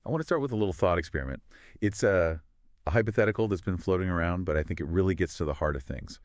I want to start with a little thought experiment. It's a hypothetical that's been floating around, but I think it really gets to the heart of things.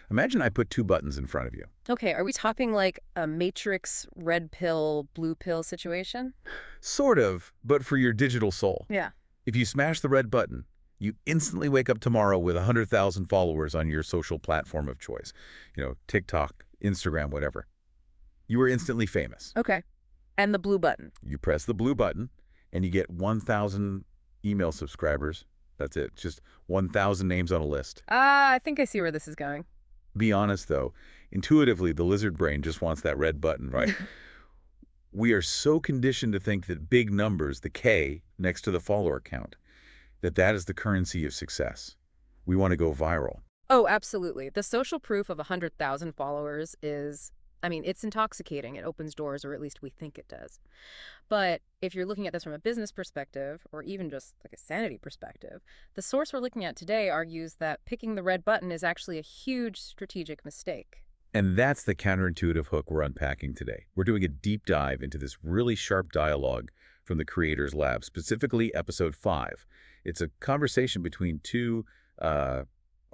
Imagine I put two buttons in front of you. Okay, are we talking like a Matrix red pill, blue pill situation? Sort of, but for your digital soul. Yeah. If you smash the red button, you instantly wake up tomorrow with 100,000 followers on your social platform of choice. TikTok, Instagram, whatever. You are instantly famous. Okay. And the blue button. You press the blue button, and you get 1,000 email subscribers. That's it. Just 1,000 names on a list. I think I see where this is going. Be honest, though. Intuitively, the lizard brain just wants that red button, right? We are so conditioned to think that big numbers, the K next to the follower count, that is the currency of success. We want to go viral. Oh, absolutely. The social proof of 100,000 followers is, it's intoxicating. It opens doors, or at least we think it does. But if you're looking at this from a business perspective, or even just like a sanity perspective, the source we're looking at today argues that picking the red button is actually a huge strategic mistake. And that's the counterintuitive hook we're unpacking today. We're doing a deep dive into this really sharp dialogue from the Creators Lab, specifically episode 5. It's a conversation between two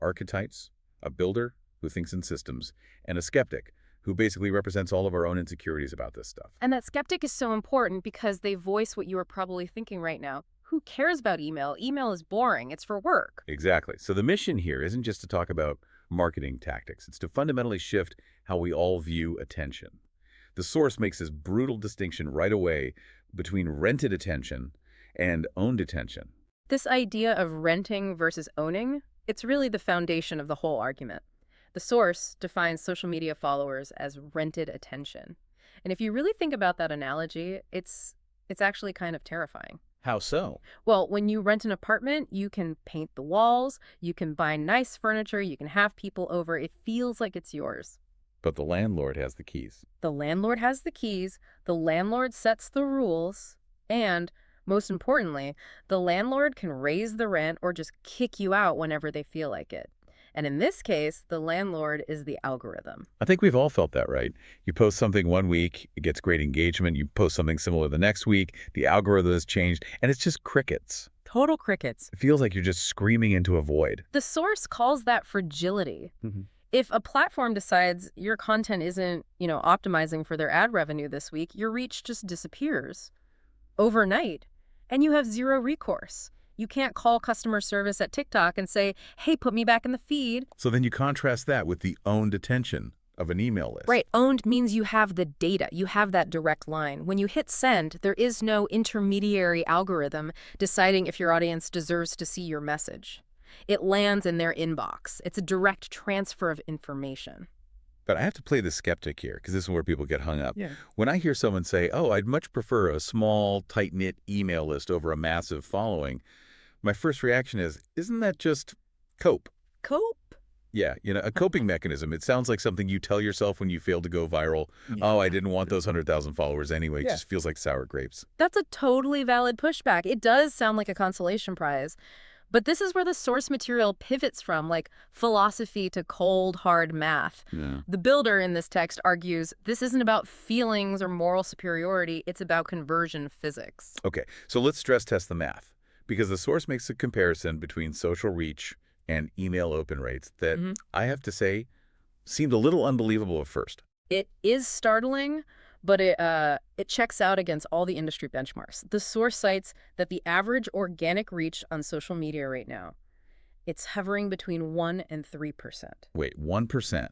archetypes, a builder who thinks in systems, and a skeptic who basically represents all of our own insecurities about this stuff. And that skeptic is so important because they voice what you are probably thinking right now. Who cares about email? Email is boring. It's for work. Exactly. So the mission here isn't just to talk about marketing tactics. It's to fundamentally shift how we all view attention. The source makes this brutal distinction right away between rented attention and owned attention. This idea of renting versus owning, it's really the foundation of the whole argument. The source defines social media followers as rented attention. And if you really think about that analogy, it's actually kind of terrifying. How so? Well, when you rent an apartment, you can paint the walls, you can buy nice furniture, you can have people over. It feels like it's yours. But the landlord has the keys. The landlord has the keys, the landlord sets the rules, and most importantly, the landlord can raise the rent or just kick you out whenever they feel like it. And in this case, the landlord is the algorithm. I think we've all felt that, right? You post something one week, it gets great engagement. You post something similar the next week, the algorithm has changed, and it's just crickets. Total crickets. It feels like you're just screaming into a void. The source calls that fragility. If a platform decides your content isn't, optimizing for their ad revenue this week, your reach just disappears overnight, and you have zero recourse. You can't call customer service at TikTok and say, hey, put me back in the feed. So then you contrast that with the owned attention of an email list. Right. Owned means you have the data. You have that direct line. When you hit send, there is no intermediary algorithm deciding if your audience deserves to see your message. It lands in their inbox. It's a direct transfer of information. But I have to play the skeptic here, because this is where people get hung up. Yeah. When I hear someone say, oh, I'd much prefer a small, tight-knit email list over a massive following, my first reaction is, isn't that just cope? Cope? Yeah, a coping mechanism. It sounds like something you tell yourself when you fail to go viral. Yeah. Oh, I didn't want those 100,000 followers anyway. It just feels like sour grapes. That's a totally valid pushback. It does sound like a consolation prize. But this is where the source material pivots from, like philosophy to cold, hard math. Yeah. The builder in this text argues this isn't about feelings or moral superiority. It's about conversion physics. Okay, so let's stress test the math, because the source makes a comparison between social reach and email open rates that, I have to say, seemed a little unbelievable at first. It is startling, but it checks out against all the industry benchmarks. The source cites that the average organic reach on social media right now, it's hovering between 1% and 3%. Wait, 1%?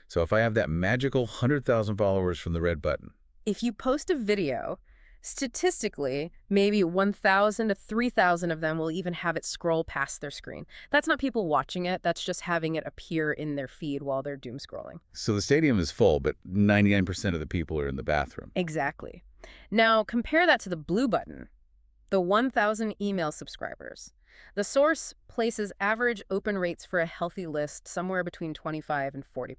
So if I have that magical 100,000 followers from the red button. If you post a video, statistically, maybe 1,000 to 3,000 of them will even have it scroll past their screen. That's not people watching it. That's just having it appear in their feed while they're doom scrolling. So the stadium is full, but 99% of the people are in the bathroom. Exactly. Now, compare that to the blue button, the 1,000 email subscribers. The source places average open rates for a healthy list somewhere between 25 and 40%.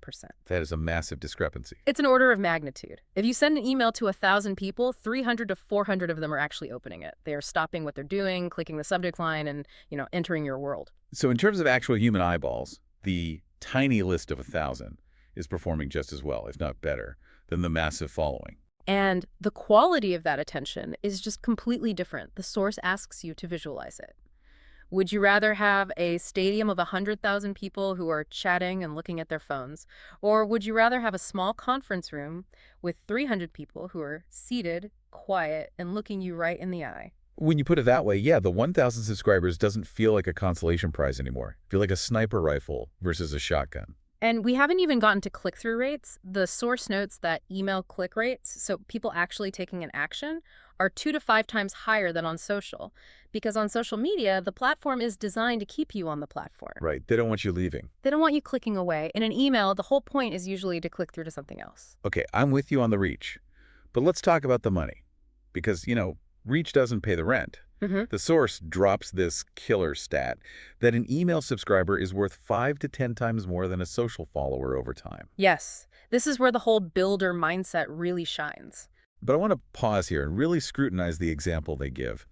That is a massive discrepancy. It's an order of magnitude. If you send an email to 1,000 people, 300 to 400 of them are actually opening it. They are stopping what they're doing, clicking the subject line, and, entering your world. So in terms of actual human eyeballs, the tiny list of 1,000 is performing just as well, if not better, than the massive following. And the quality of that attention is just completely different. The source asks you to visualize it. Would you rather have a stadium of 100,000 people who are chatting and looking at their phones? Or would you rather have a small conference room with 300 people who are seated, quiet, and looking you right in the eye? When you put it that way, yeah, the 1,000 subscribers doesn't feel like a consolation prize anymore. Feel like a sniper rifle versus a shotgun. And we haven't even gotten to click-through rates. The source notes that email click rates, so people actually taking an action, are 2 to 5 times higher than on social. Because on social media, the platform is designed to keep you on the platform. Right. They don't want you leaving. They don't want you clicking away. In an email, the whole point is usually to click through to something else. Okay, I'm with you on the reach. But let's talk about the money. Because, reach doesn't pay the rent. The source drops this killer stat that an email subscriber is worth 5 to 10 times more than a social follower over time. Yes, this is where the whole builder mindset really shines. But I want to pause here and really scrutinize the example they give.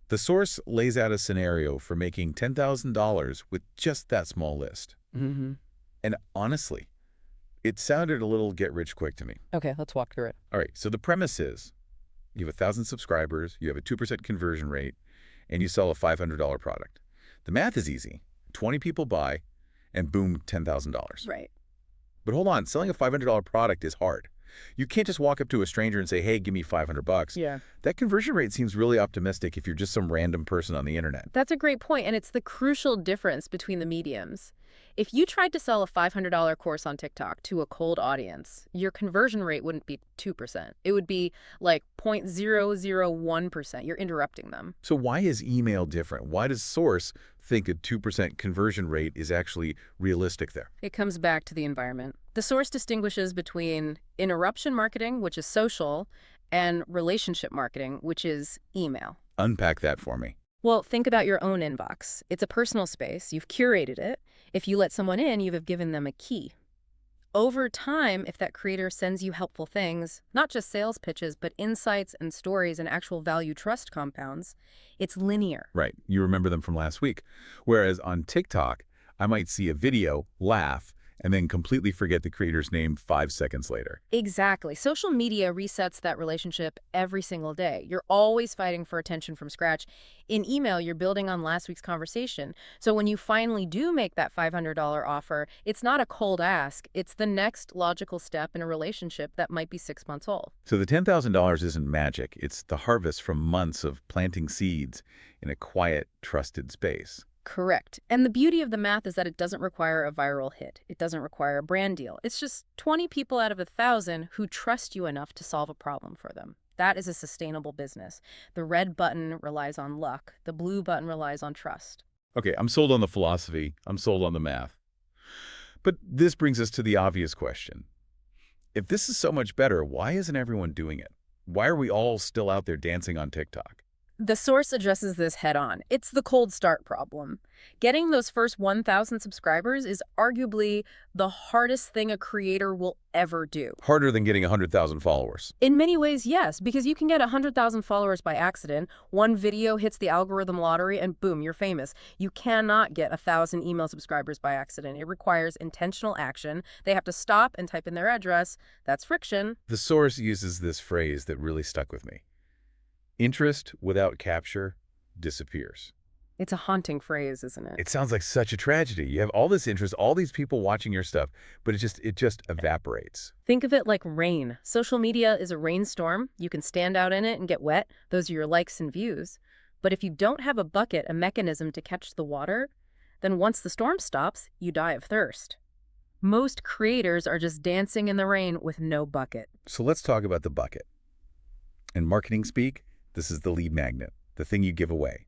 The source lays out a scenario for making $10,000 with just that small list. And honestly, it sounded a little get-rich-quick to me. Okay, let's walk through it. All right, so the premise is you have 1,000 subscribers, you have a 2% conversion rate, and you sell a $500 product. The math is easy. 20 people buy, and boom, $10,000. Right. But hold on, selling a $500 product is hard. You can't just walk up to a stranger and say, hey, give me $500. Yeah. That conversion rate seems really optimistic if you're just some random person on the internet. That's a great point, and it's the crucial difference between the mediums. If you tried to sell a $500 course on TikTok to a cold audience, your conversion rate wouldn't be 2%. It would be like 0.001%. You're interrupting them. So why is email different? Why does Source think a 2% conversion rate is actually realistic there? It comes back to the environment. The source distinguishes between interruption marketing, which is social, and relationship marketing, which is email. Unpack that for me. Well, think about your own inbox. It's a personal space. You've curated it. If you let someone in, you have given them a key. Over time, if that creator sends you helpful things, not just sales pitches, but insights and stories and actual value trust compounds, it's linear. Right. You remember them from last week. Whereas on TikTok, I might see a video, laugh, and then completely forget the creator's name 5 seconds later. Exactly. Social media resets that relationship every single day. You're always fighting for attention from scratch. In email, you're building on last week's conversation. So when you finally do make that $500 offer, it's not a cold ask. It's the next logical step in a relationship that might be 6 months old. So the $10,000 isn't magic. It's the harvest from months of planting seeds in a quiet, trusted space. Correct. And the beauty of the math is that it doesn't require a viral hit. It doesn't require a brand deal. It's just 20 people out of 1,000 who trust you enough to solve a problem for them. That is a sustainable business. The red button relies on luck. The blue button relies on trust. Okay, I'm sold on the philosophy. I'm sold on the math. But this brings us to the obvious question. If this is so much better, why isn't everyone doing it? Why are we all still out there dancing on TikTok? The source addresses this head on. It's the cold start problem. Getting those first 1,000 subscribers is arguably the hardest thing a creator will ever do. Harder than getting 100,000 followers. In many ways, yes, because you can get 100,000 followers by accident. One video hits the algorithm lottery and boom, you're famous. You cannot get 1,000 email subscribers by accident. It requires intentional action. They have to stop and type in their address. That's friction. The source uses this phrase that really stuck with me. Interest without capture disappears. It's a haunting phrase, isn't it? It sounds like such a tragedy. You have all this interest, all these people watching your stuff, but it just evaporates. Think of it like rain. Social media is a rainstorm. You can stand out in it and get wet. Those are your likes and views. But if you don't have a bucket, a mechanism to catch the water, then once the storm stops, you die of thirst. Most creators are just dancing in the rain with no bucket. So let's talk about the bucket. In marketing speak, this is the lead magnet, the thing you give away.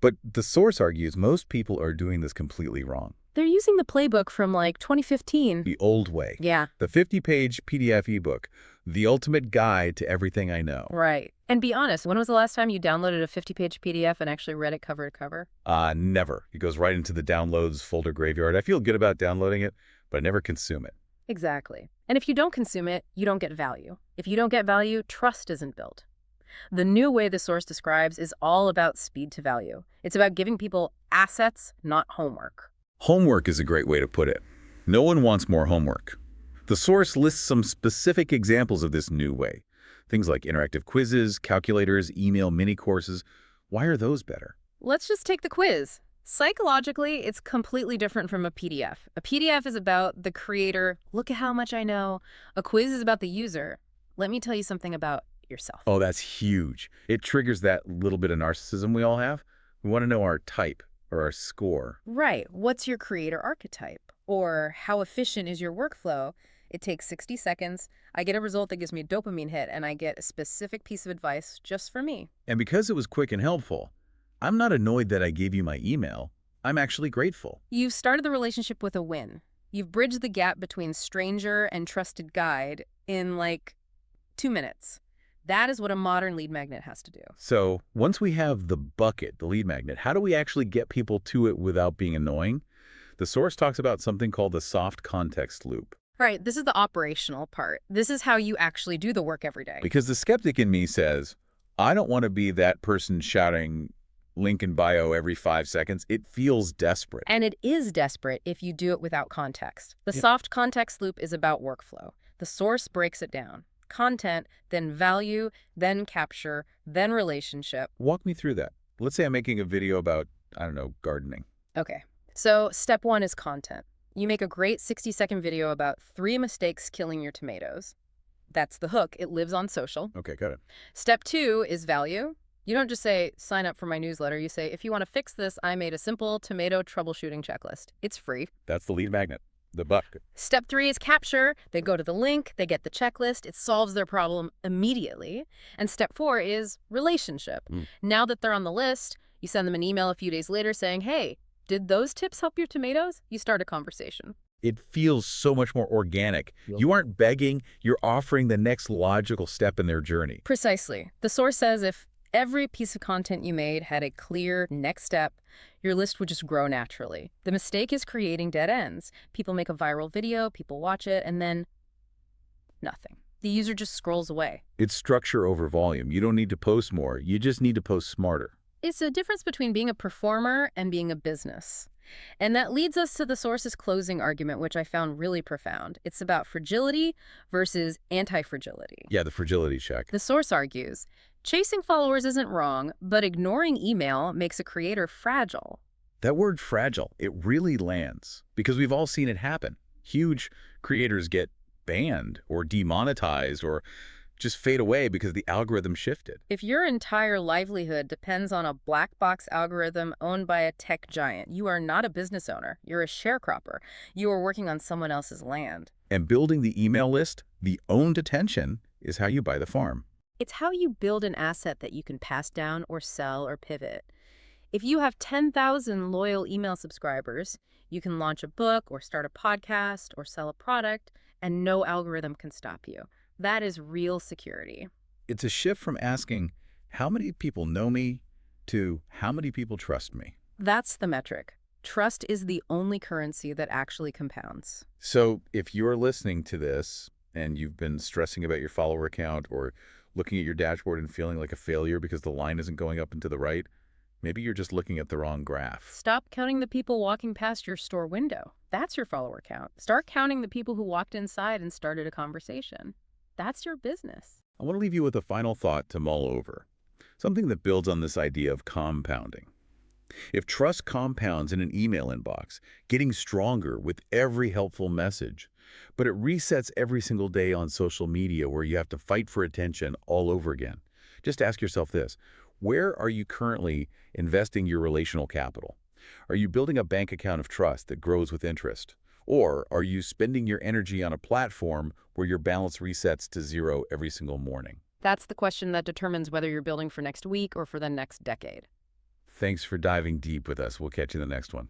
But the source argues most people are doing this completely wrong. They're using the playbook from like 2015. The old way. Yeah. The 50-page PDF ebook, the ultimate guide to everything I know. Right. And be honest, when was the last time you downloaded a 50-page PDF and actually read it cover to cover? Never. It goes right into the downloads folder graveyard. I feel good about downloading it, but I never consume it. Exactly. And if you don't consume it, you don't get value. If you don't get value, trust isn't built. The new way the source describes is all about speed to value. It's about giving people assets, not homework. Homework is a great way to put it. No one wants more homework. The source lists some specific examples of this new way. Things like interactive quizzes, calculators, email mini courses. Why are those better? Let's just take the quiz. Psychologically, it's completely different from a PDF. A PDF is about the creator. Look at how much I know. A quiz is about the user. Let me tell you something about yourself. Oh, that's huge. It triggers that little bit of narcissism we all have. We want to know our type or our score. Right. What's your creator archetype? Or how efficient is your workflow? It takes 60 seconds. I get a result that gives me a dopamine hit, and I get a specific piece of advice just for me. And because it was quick and helpful, I'm not annoyed that I gave you my email. I'm actually grateful. You've started the relationship with a win. You've bridged the gap between stranger and trusted guide in like 2 minutes. That is what a modern lead magnet has to do. So once we have the bucket, the lead magnet, how do we actually get people to it without being annoying? The source talks about something called the soft context loop. Right, this is the operational part. This is how you actually do the work every day. Because the skeptic in me says, I don't want to be that person shouting link in bio every 5 seconds. It feels desperate. And it is desperate if you do it without context. The soft context loop is about workflow. The source breaks it down. Content, then value, then capture, then relationship. Walk me through that. Let's say I'm making a video about, I don't know, gardening. Okay, so step 1 is content. You make a great 60-second video about 3 mistakes killing your tomatoes. That's the hook. It lives on social. Okay, got it. Step 2 is value. You don't just say, sign up for my newsletter. You say, if you want to fix this, I made a simple tomato troubleshooting checklist. It's free. That's the lead magnet, the bucket. Step 3 is capture. They go to the link, they get the checklist, it solves their problem immediately. And step 4 is relationship. Now that they're on the list, you send them an email a few days later saying, hey, did those tips help your tomatoes? You start a conversation. It feels so much more organic. You aren't begging, you're offering the next logical step in their journey. Precisely. The source says if every piece of content you made had a clear next step, your list would just grow naturally. The mistake is creating dead ends. People make a viral video, people watch it, and then nothing. The user just scrolls away. It's structure over volume. You don't need to post more. You just need to post smarter. It's a difference between being a performer and being a business. And that leads us to the source's closing argument, which I found really profound. It's about fragility versus anti-fragility. Yeah, the fragility check. The source argues, chasing followers isn't wrong, but ignoring email makes a creator fragile. That word fragile, it really lands because we've all seen it happen. Huge creators get banned or demonetized or just fade away because the algorithm shifted. If your entire livelihood depends on a black box algorithm owned by a tech giant, you are not a business owner. You're a sharecropper. You are working on someone else's land. And building the email list, the owned attention, is how you buy the farm. It's how you build an asset that you can pass down or sell or pivot. If you have 10,000 loyal email subscribers, you can launch a book or start a podcast or sell a product, and no algorithm can stop you. That is real security. It's a shift from asking, how many people know me, to how many people trust me. That's the metric. Trust is the only currency that actually compounds. So if you're listening to this and you've been stressing about your follower count or looking at your dashboard and feeling like a failure because the line isn't going up and to the right, maybe you're just looking at the wrong graph. Stop counting the people walking past your store window. That's your follower count. Start counting the people who walked inside and started a conversation. That's your business. I want to leave you with a final thought to mull over, something that builds on this idea of compounding. If trust compounds in an email inbox, getting stronger with every helpful message, but it resets every single day on social media where you have to fight for attention all over again, just ask yourself this: where are you currently investing your relational capital? Are you building a bank account of trust that grows with interest? Or are you spending your energy on a platform where your balance resets to 0 every single morning? That's the question that determines whether you're building for next week or for the next decade. Thanks for diving deep with us. We'll catch you in the next one.